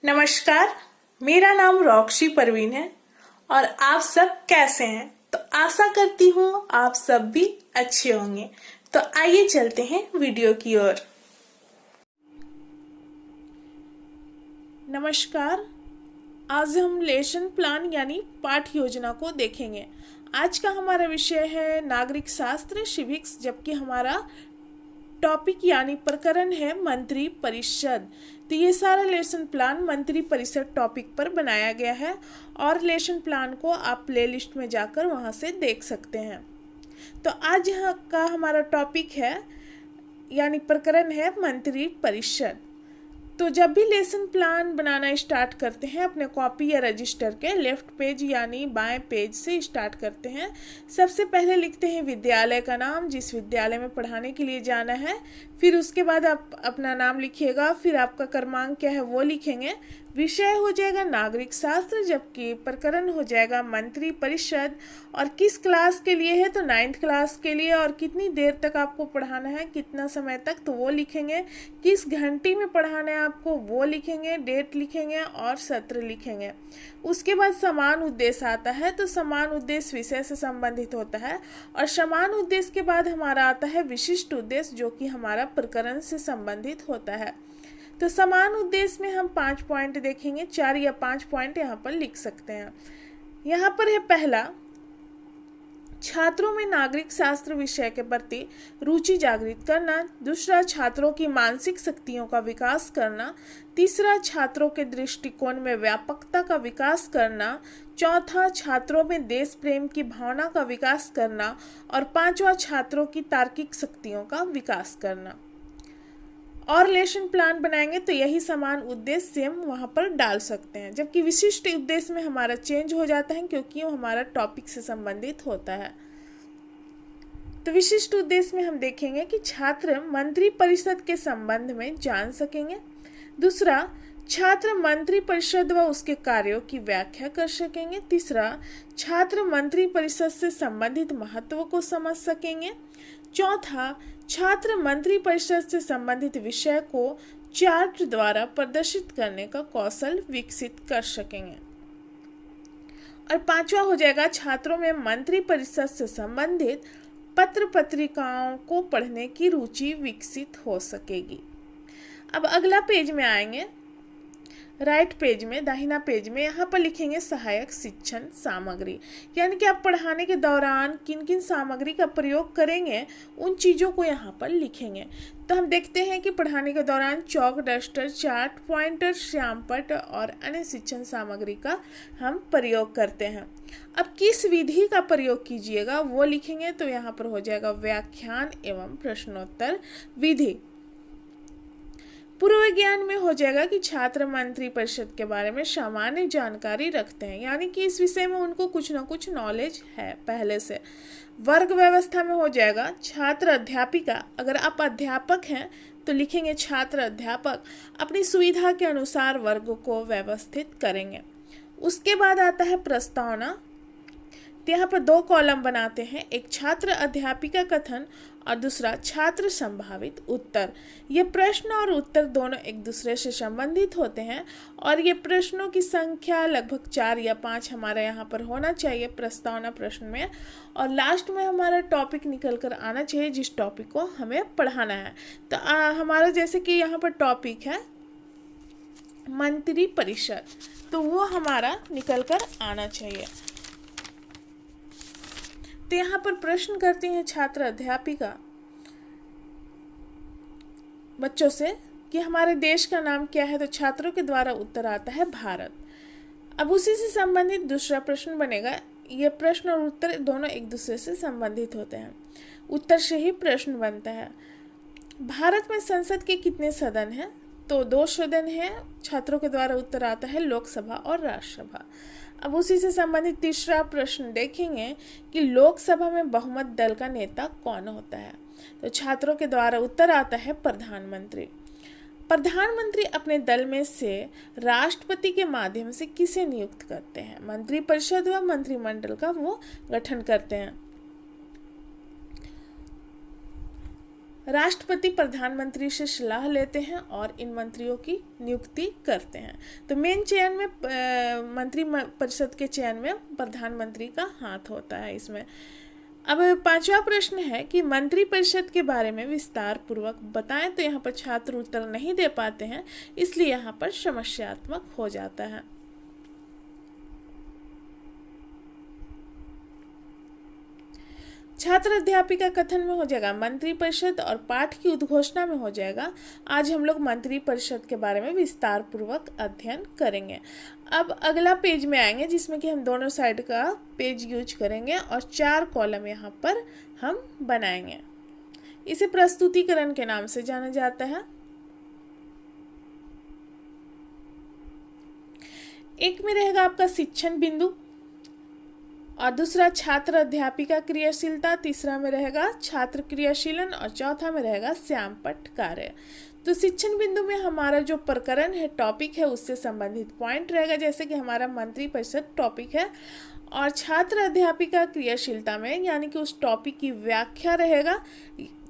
नमस्कार। मेरा नाम रॉक्सी परवीन है और आप सब कैसे हैं? तो आशा करती हूँ आप सब भी अच्छे होंगे। तो आइए चलते हैं वीडियो की ओर। नमस्कार। आज हम लेसन प्लान यानी पाठ योजना को देखेंगे। आज का हमारा विषय है नागरिक शास्त्र सिविक्स, जबकि हमारा टॉपिक यानी प्रकरण है मंत्री परिषद। तो ये सारा लेसन प्लान मंत्री परिषद टॉपिक पर बनाया गया है और लेसन प्लान को आप प्लेलिस्ट में जाकर वहाँ से देख सकते हैं। तो आज यहाँ का हमारा टॉपिक है यानी प्रकरण है मंत्री परिषद। तो जब भी लेसन प्लान बनाना स्टार्ट करते हैं अपने कॉपी या रजिस्टर के लेफ्ट पेज यानी बाएं पेज से स्टार्ट करते हैं। सबसे पहले लिखते हैं विद्यालय का नाम, जिस विद्यालय में पढ़ाने के लिए जाना है। फिर उसके बाद आप अपना नाम लिखिएगा, फिर आपका क्रमांक क्या है वो लिखेंगे। विषय हो जाएगा नागरिक शास्त्र, जबकि प्रकरण हो जाएगा मंत्री परिषद। और किस क्लास के लिए है तो 9th क्लास के लिए। और कितनी देर तक आपको पढ़ाना है, कितना समय तक, तो वो लिखेंगे। किस घंटी में पढ़ाना है आपको वो लिखेंगे, डेट लिखेंगे और सत्र लिखेंगे। उसके बाद समान उद्देश्य आता है। तो समान उद्देश्य विषय से संबंधित होता है और समान उद्देश्य के बाद हमारा आता है विशिष्ट उद्देश्य, जो कि हमारा प्रकरण से संबंधित होता है। तो समान उद्देश्य में हम 5 पॉइंट देखेंगे, 4 या 5 पॉइंट यहाँ पर लिख सकते हैं। यहाँ पर है पहला, छात्रों में नागरिक शास्त्र विषय के प्रति रुचि जागृत करना। दूसरा, छात्रों की मानसिक शक्तियों का विकास करना। तीसरा, छात्रों के दृष्टिकोण में व्यापकता का विकास करना। चौथा, छात्रों में देश प्रेम की भावना का विकास करना। और पांचवा, छात्रों की तार्किक शक्तियों का विकास करना। और लेसन प्लान बनाएंगे तो यही समान उद्देश्य सेम वहाँ पर डाल सकते हैं, जबकि विशिष्ट उद्देश्य में हमारा चेंज हो जाता है क्योंकि वो हमारा टॉपिक से संबंधित होता है। तो विशिष्ट उद्देश्य में हम देखेंगे कि छात्र मंत्री परिषद के संबंध में जान सकेंगे। दूसरा, छात्र मंत्री परिषद व उसके कार्यों की व्याख्या कर सकेंगे। तीसरा, छात्र मंत्री परिषद से संबंधित महत्व को समझ सकेंगे। चौथा, छात्र मंत्री परिषद से संबंधित विषय को चार्ट द्वारा प्रदर्शित करने का कौशल विकसित कर सकेंगे। और पांचवा हो जाएगा, छात्रों में मंत्री परिषद से संबंधित पत्र पत्रिकाओं को पढ़ने की रुचि विकसित हो सकेगी। अब अगला पेज में आएंगे, राइट पेज में, दाहिना पेज में, यहाँ पर लिखेंगे सहायक शिक्षण सामग्री, यानी कि आप पढ़ाने के दौरान किन किन सामग्री का प्रयोग करेंगे उन चीज़ों को यहाँ पर लिखेंगे। तो हम देखते हैं कि पढ़ाने के दौरान चौक, डस्टर, चार्ट, पॉइंटर, श्यामपट्ट और अन्य शिक्षण सामग्री का हम प्रयोग करते हैं। अब किस विधि का प्रयोग कीजिएगा वो लिखेंगे। तो यहाँ पर हो जाएगा व्याख्यान एवं प्रश्नोत्तर विधि। पूर्व ज्ञान में हो जाएगा कि छात्र मंत्री परिषद के बारे में सामान्य जानकारी रखते हैं, यानी कि इस विषय में उनको कुछ ना कुछ नॉलेज है पहले से। वर्ग व्यवस्था में हो जाएगा छात्र अध्यापिका, अगर आप अध्यापक हैं तो लिखेंगे छात्र अध्यापक अपनी सुविधा के अनुसार वर्ग को व्यवस्थित करेंगे। उसके बाद आता है प्रस्तावना। तो यहाँ पर 2 कॉलम बनाते हैं, एक छात्र अध्यापिका कथन और दूसरा छात्र संभावित उत्तर। ये प्रश्न और उत्तर दोनों एक दूसरे से संबंधित होते हैं और ये प्रश्नों की संख्या लगभग 4 या 5 हमारे यहाँ पर होना चाहिए प्रस्तावना प्रश्न में। और लास्ट में हमारा टॉपिक निकल कर आना चाहिए जिस टॉपिक को हमें पढ़ाना है। तो हमारा जैसे कि यहाँ पर टॉपिक है मंत्री परिषद, तो वो हमारा निकल कर आना चाहिए। तो यहाँ पर प्रश्न करती हैं छात्र अध्यापिका बच्चों से कि हमारे देश का नाम क्या है। तो छात्रों के द्वारा उत्तर आता है भारत। अब उसी से संबंधित दूसरा प्रश्न बनेगा। ये प्रश्न और उत्तर दोनों एक दूसरे से संबंधित होते हैं, उत्तर से ही प्रश्न बनता है। भारत में संसद के कितने सदन हैं? तो 2 सदन हैं। छात्रों के द्वारा उत्तर आता है लोकसभा और राज्यसभा। अब उसी से संबंधित तीसरा प्रश्न देखेंगे कि लोकसभा में बहुमत दल का नेता कौन होता है। तो छात्रों के द्वारा उत्तर आता है प्रधानमंत्री। प्रधानमंत्री अपने दल में से राष्ट्रपति के माध्यम से किसे नियुक्त करते हैं? मंत्री परिषद व मंत्रिमंडल का वो गठन करते हैं। राष्ट्रपति प्रधानमंत्री से सलाह लेते हैं और इन मंत्रियों की नियुक्ति करते हैं। तो मेन चयन में मंत्री परिषद के चयन में प्रधानमंत्री का हाथ होता है इसमें। अब 5वां प्रश्न है कि मंत्री परिषद के बारे में विस्तार पूर्वक बताएं। तो यहाँ पर छात्र उत्तर नहीं दे पाते हैं, इसलिए यहाँ पर समस्यात्मक हो जाता है। छात्र अध्यापिका कथन में हो जाएगा मंत्री परिषद और पाठ की उद्घोषणा में हो जाएगा आज हम लोग मंत्री परिषद के बारे में विस्तार पूर्वक अध्ययन करेंगे। अब अगला पेज में आएंगे जिसमें कि हम दोनों साइड का पेज यूज करेंगे और 4 कॉलम यहाँ पर हम बनाएंगे। इसे प्रस्तुतिकरण के नाम से जाना जाता है। एक में रहेगा आपका शिक्षण बिंदु और दूसरा छात्र अध्यापिका क्रियाशीलता, तीसरा में रहेगा छात्र क्रियाशीलन और चौथा में रहेगा श्यामपट्ट कार्य। तो शिक्षण बिंदु में हमारा जो प्रकरण है, टॉपिक है, उससे संबंधित पॉइंट रहेगा, जैसे कि हमारा मंत्री परिषद टॉपिक है। और छात्र अध्यापिका क्रियाशीलता में यानी कि उस टॉपिक की व्याख्या रहेगा,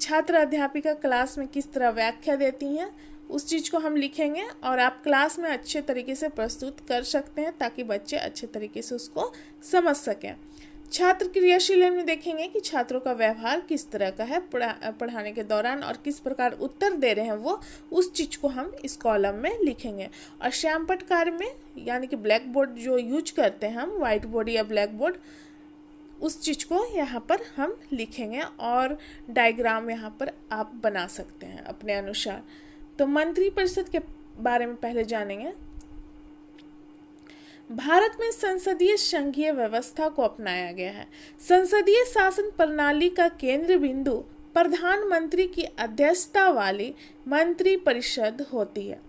छात्र अध्यापिका क्लास में किस तरह व्याख्या देती हैं उस चीज़ को हम लिखेंगे और आप क्लास में अच्छे तरीके से प्रस्तुत कर सकते हैं ताकि बच्चे अच्छे तरीके से उसको समझ सकें। छात्र क्रियाशीलन में देखेंगे कि छात्रों का व्यवहार किस तरह का है पढ़ाने के दौरान और किस प्रकार उत्तर दे रहे हैं वो, उस चीज़ को हम इस कॉलम में लिखेंगे। और श्यामपट्ट कार्य में यानी कि ब्लैक बोर्ड जो यूज करते हैं हम, व्हाइट बोर्ड या ब्लैक बोर्ड, उस चीज़ को यहाँ पर हम लिखेंगे और डायग्राम यहाँ पर आप बना सकते हैं अपने अनुसार। तो मंत्री परिषद के बारे में पहले जानेंगे। भारत में संसदीय संघीय व्यवस्था को अपनाया गया है। संसदीय शासन प्रणाली का केंद्र बिंदु प्रधानमंत्री की अध्यक्षता वाली मंत्री परिषद होती है।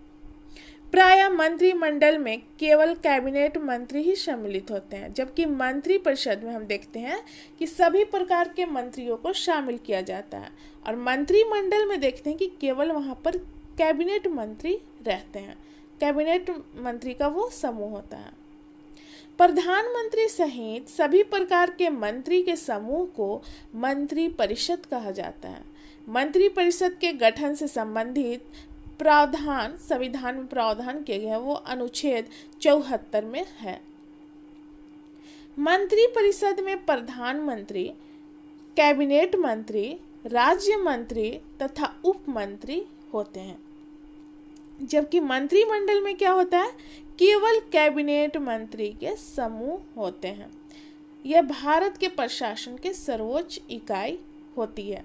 प्रायः मंत्रिमंडल में केवल कैबिनेट मंत्री ही सम्मिलित होते हैं, जबकि मंत्री परिषद में हम देखते हैं कि सभी प्रकार के मंत्रियों को शामिल किया जाता है और मंत्रिमंडल में देखते हैं कि केवल वहाँ पर कैबिनेट मंत्री रहते हैं। कैबिनेट मंत्री का वो समूह होता है। प्रधानमंत्री सहित सभी प्रकार के मंत्री के समूह को मंत्री परिषद कहा जाता है। मंत्री परिषद के गठन से संबंधित प्रावधान संविधान में प्रावधान किए गए हैं, वो अनुच्छेद 74 में है। मंत्री परिषद में प्रधानमंत्री, कैबिनेट मंत्री, राज्य मंत्री तथा उप मंत्री होते हैं, जबकि मंत्रिमंडल में क्या होता है, केवल कैबिनेट मंत्री के समूह होते हैं। यह भारत के प्रशासन के सर्वोच्च इकाई होती है।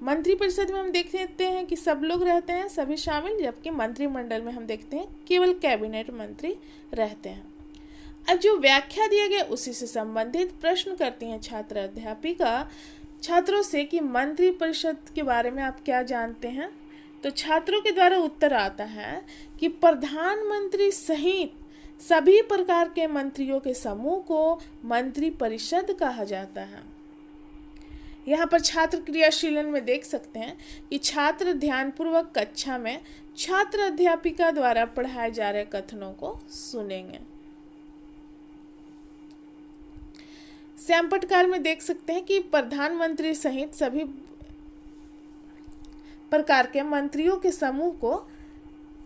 मंत्रिपरिषद में हम देख लेते हैं कि सब लोग रहते हैं, सभी शामिल, जबकि मंत्रिमंडल में हम देखते हैं केवल कैबिनेट मंत्री रहते हैं। अब जो व्याख्या दिया गया उसी से संबंधित प्रश्न करती हैं छात्र अध्यापिका छात्रों से कि मंत्री परिषद के बारे में आप क्या जानते हैं। तो छात्रों के द्वारा उत्तर आता है कि प्रधानमंत्री सहित सभी प्रकार के मंत्रियों के समूह को मंत्री परिषद कहा जाता है। यहाँ पर छात्र क्रियाशीलन में देख सकते हैं कि छात्र ध्यानपूर्वक कक्षा में छात्र अध्यापिका द्वारा पढ़ाए जा रहे कथनों को सुनेंगे। श्यामपट्ट कार्य में देख सकते हैं कि प्रधानमंत्री सहित सभी प्रकार के मंत्रियों के समूह को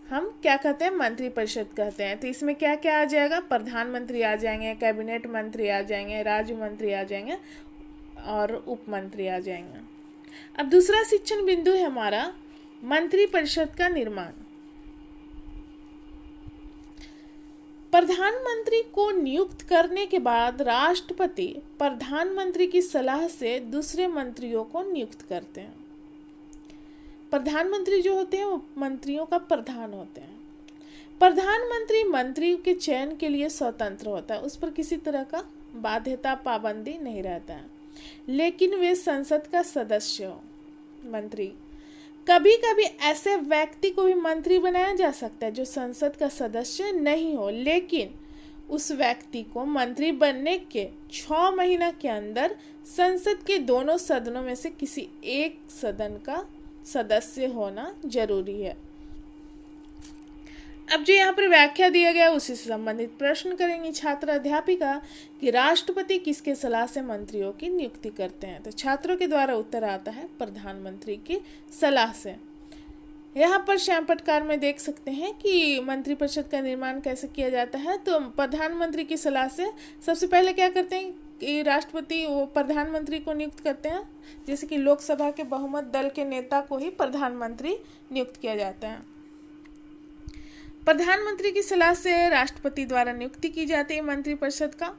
हम क्या कहते हैं, मंत्री परिषद कहते हैं। तो इसमें क्या क्या आ जाएगा, प्रधानमंत्री आ जाएंगे, कैबिनेट मंत्री आ जाएंगे, राज्य मंत्री आ जाएंगे और उप मंत्री आ जाएंगे। अब दूसरा शिक्षण बिंदु है हमारा मंत्री परिषद का निर्माण। प्रधानमंत्री को नियुक्त करने के बाद राष्ट्रपति प्रधानमंत्री की सलाह से दूसरे मंत्रियों को नियुक्त करते हैं। प्रधानमंत्री जो होते हैं वो मंत्रियों का प्रधान होते हैं। प्रधानमंत्री मंत्री के चयन के लिए स्वतंत्र होता है, उस पर किसी तरह का बाध्यता पाबंदी नहीं रहता है, लेकिन वे संसद का सदस्य हो। मंत्री कभी कभी ऐसे व्यक्ति को भी मंत्री बनाया जा सकता है जो संसद का सदस्य नहीं हो, लेकिन उस व्यक्ति को मंत्री बनने के 6 महीना के अंदर संसद के दोनों सदनों में से किसी एक सदन का सदस्य होना जरूरी है। अब जो यहाँ पर व्याख्या दिया गया उसी से संबंधित प्रश्न करेंगे छात्र अध्यापिका कि राष्ट्रपति किसके सलाह से मंत्रियों की नियुक्ति करते हैं। तो छात्रों के द्वारा उत्तर आता है प्रधानमंत्री की सलाह से। यहाँ पर श्याम पटकार में देख सकते हैं कि मंत्रिपरिषद का निर्माण कैसे किया जाता है। तो प्रधानमंत्री की सलाह से सबसे पहले क्या करते हैं कि राष्ट्रपति वो प्रधानमंत्री को नियुक्त करते हैं, जैसे कि लोकसभा के बहुमत दल के नेता को ही प्रधानमंत्री नियुक्त किया जाता है। प्रधानमंत्री की सलाह से राष्ट्रपति द्वारा नियुक्ति की जाती है मंत्रिपरिषद का,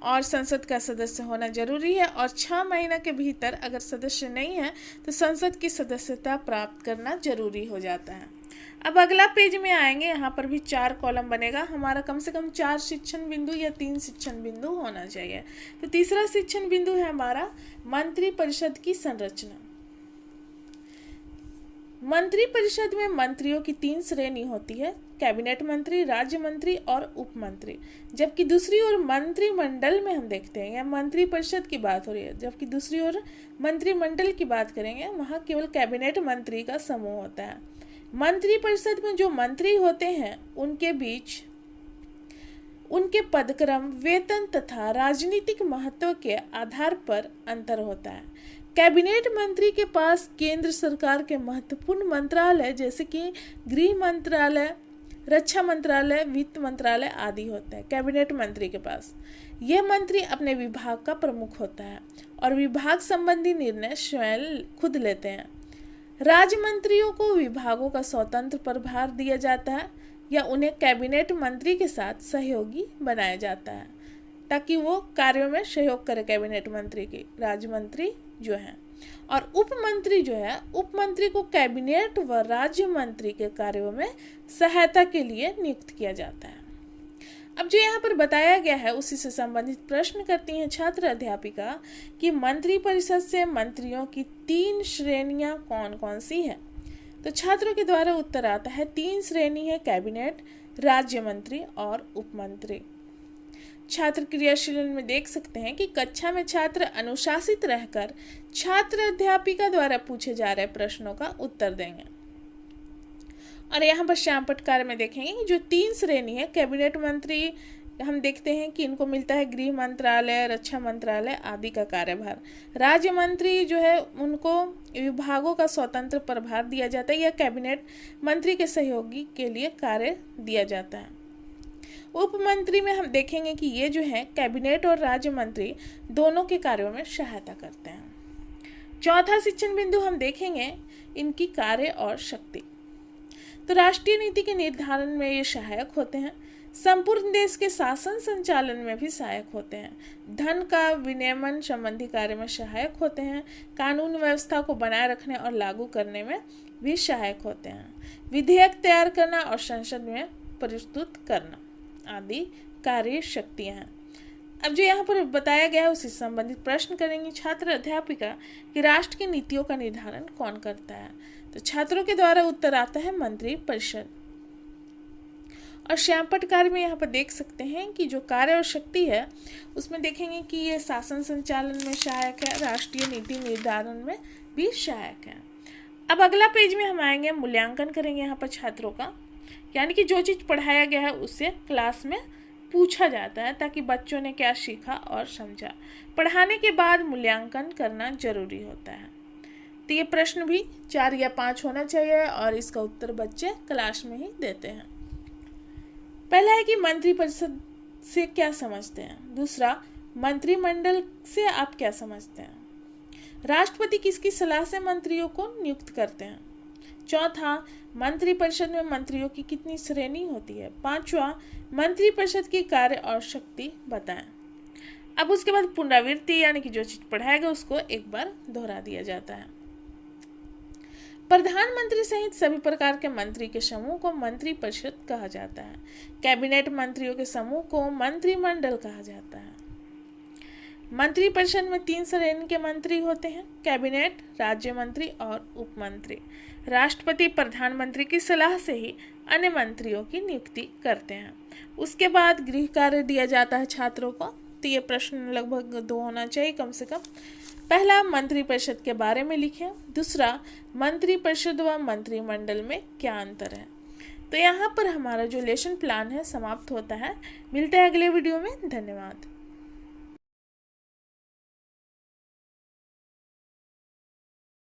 और संसद का सदस्य होना जरूरी है, और 6 महीने के भीतर अगर सदस्य नहीं है तो संसद की सदस्यता प्राप्त करना जरूरी हो जाता है। अब अगला पेज में आएंगे, यहाँ पर भी 4 कॉलम बनेगा हमारा, कम से कम 4 शिक्षण बिंदु या 3 शिक्षण बिंदु होना चाहिए। तो तीसरा शिक्षण बिंदु है हमारा मंत्रिपरिषद की संरचना। मंत्रिपरिषद में मंत्रियों की 3 श्रेणी होती है, कैबिनेट मंत्री, राज्य मंत्री और उप मंत्री। जबकि दूसरी ओर मंत्रिमंडल में हम देखते हैं, या मंत्रिपरिषद की बात हो रही है, जबकि दूसरी ओर मंत्रिमंडल की बात करेंगे, वहाँ केवल कैबिनेट मंत्री का समूह होता है। मंत्रिपरिषद में जो मंत्री होते हैं उनके बीच उनके पदक्रम, वेतन तथा राजनीतिक महत्व के आधार पर अंतर होता है। कैबिनेट मंत्री के पास केंद्र सरकार के महत्वपूर्ण मंत्रालय जैसे कि गृह मंत्रालय, रक्षा मंत्रालय, वित्त मंत्रालय आदि होता है कैबिनेट मंत्री के पास। यह मंत्री अपने विभाग का प्रमुख होता है और विभाग संबंधी निर्णय स्वयं खुद लेते हैं। राज्य मंत्रियों को विभागों का स्वतंत्र प्रभार दिया जाता है या उन्हें कैबिनेट मंत्री के साथ सहयोगी बनाया जाता है ताकि वो कार्यों में सहयोग करे कैबिनेट मंत्री की, राज्य मंत्री जो है। और उप मंत्री जो है, उप मंत्री को कैबिनेट व राज्य मंत्री के कार्यों में सहायता के लिए नियुक्त किया जाता है। अब जो यहाँ पर बताया गया है उसी से संबंधित प्रश्न करती हैं छात्र अध्यापिका कि मंत्रिपरिषद से मंत्रियों की 3 श्रेणियां कौन कौन सी हैं। तो छात्रों के द्वारा उत्तर आता है 3 श्रेणी है, कैबिनेट, राज्य मंत्री और उप मंत्री। छात्र क्रियाशीलन में देख सकते हैं कि कक्षा में छात्र अनुशासित रहकर छात्र अध्यापिका द्वारा पूछे जा रहे प्रश्नों का उत्तर देंगे। और यहाँ पर श्याम पटकार में देखेंगे कि जो 3 श्रेणी है, कैबिनेट मंत्री हम देखते हैं कि इनको मिलता है गृह मंत्रालय, रक्षा मंत्रालय आदि का कार्यभार। राज्य मंत्री जो है उनको विभागों का स्वतंत्र प्रभार दिया जाता है या कैबिनेट मंत्री के सहयोगी के लिए कार्य दिया जाता है। उप मंत्री में हम देखेंगे कि ये जो है कैबिनेट और राज्य मंत्री दोनों के कार्यों में सहायता करते हैं। चौथा शिक्षण बिंदु हम देखेंगे इनकी कार्य और शक्ति। तो राष्ट्रीय नीति के निर्धारण में ये सहायक होते हैं, संपूर्ण देश के शासन संचालन में भी सहायक होते हैं, धन का विनियमन संबंधी कार्य में सहायक होते हैं, कानून व्यवस्था को बनाए रखने और लागू करने में भी सहायक होते हैं, विधेयक तैयार करना और संसद में प्रस्तुत करना आदि कार्य शक्तियाँ हैं। अब जो यहाँ पर बताया गया है उसी से संबंधित प्रश्न करेंगे छात्र अध्यापिका कि राष्ट्र की नीतियों का निर्धारण कौन करता है। तो छात्रों के द्वारा उत्तर आता है मंत्रिपरिषद। और श्याम पटकार में यहाँ पर देख सकते हैं कि जो कार्य और शक्ति है उसमें देखेंगे कि ये शासन संचालन में सहायक है, राष्ट्रीय नीति निर्धारण में भी सहायक है। अब अगला पेज में हम आएंगे, मूल्यांकन करेंगे यहाँ पर छात्रों का, यानी कि जो चीज़ पढ़ाया गया है उससे क्लास में पूछा जाता है ताकि बच्चों ने क्या सीखा और समझा। पढ़ाने के बाद मूल्यांकन करना जरूरी होता है। तो ये प्रश्न भी 4 या 5 होना चाहिए और इसका उत्तर बच्चे क्लास में ही देते हैं। पहला है कि मंत्रिपरिषद से क्या समझते हैं। दूसरा, मंत्रिमंडल से आप क्या समझते हैं। राष्ट्रपति किसकी सलाह से मंत्रियों को नियुक्त करते हैं। चौथा, मंत्रिपरिषद में मंत्रियों की कितनी श्रेणी होती है। पांचवा, मंत्रिपरिषद की कार्य और शक्ति बताएं। अब उसके बाद पुनरावृत्ति यानी कि जो चीज पढ़ाया गया उसको एक बार दोहरा दिया जाता है। प्रधानमंत्री सहित सभी प्रकार के मंत्री के समूह को मंत्रिपरिषद कहा जाता है। कैबिनेट मंत्रियों के समूह को मंत्रिमंडल कहा जाता है। मंत्रिपरिषद में 3 श्रेणी के मंत्री होते हैं, कैबिनेट, राज्य मंत्री और उप मंत्री। राष्ट्रपति प्रधानमंत्री की सलाह से ही अन्य मंत्रियों की नियुक्ति करते हैं। उसके बाद गृह कार्य दिया जाता है छात्रों को। तो ये प्रश्न लगभग 2 होना चाहिए कम से कम। पहला, मंत्रिपरिषद के बारे में लिखें। दूसरा, मंत्रिपरिषद व मंत्रिमंडल में क्या अंतर है। तो तो यहाँ पर हमारा जो लेसन प्लान है समाप्त होता है। मिलते हैं अगले वीडियो में। धन्यवाद।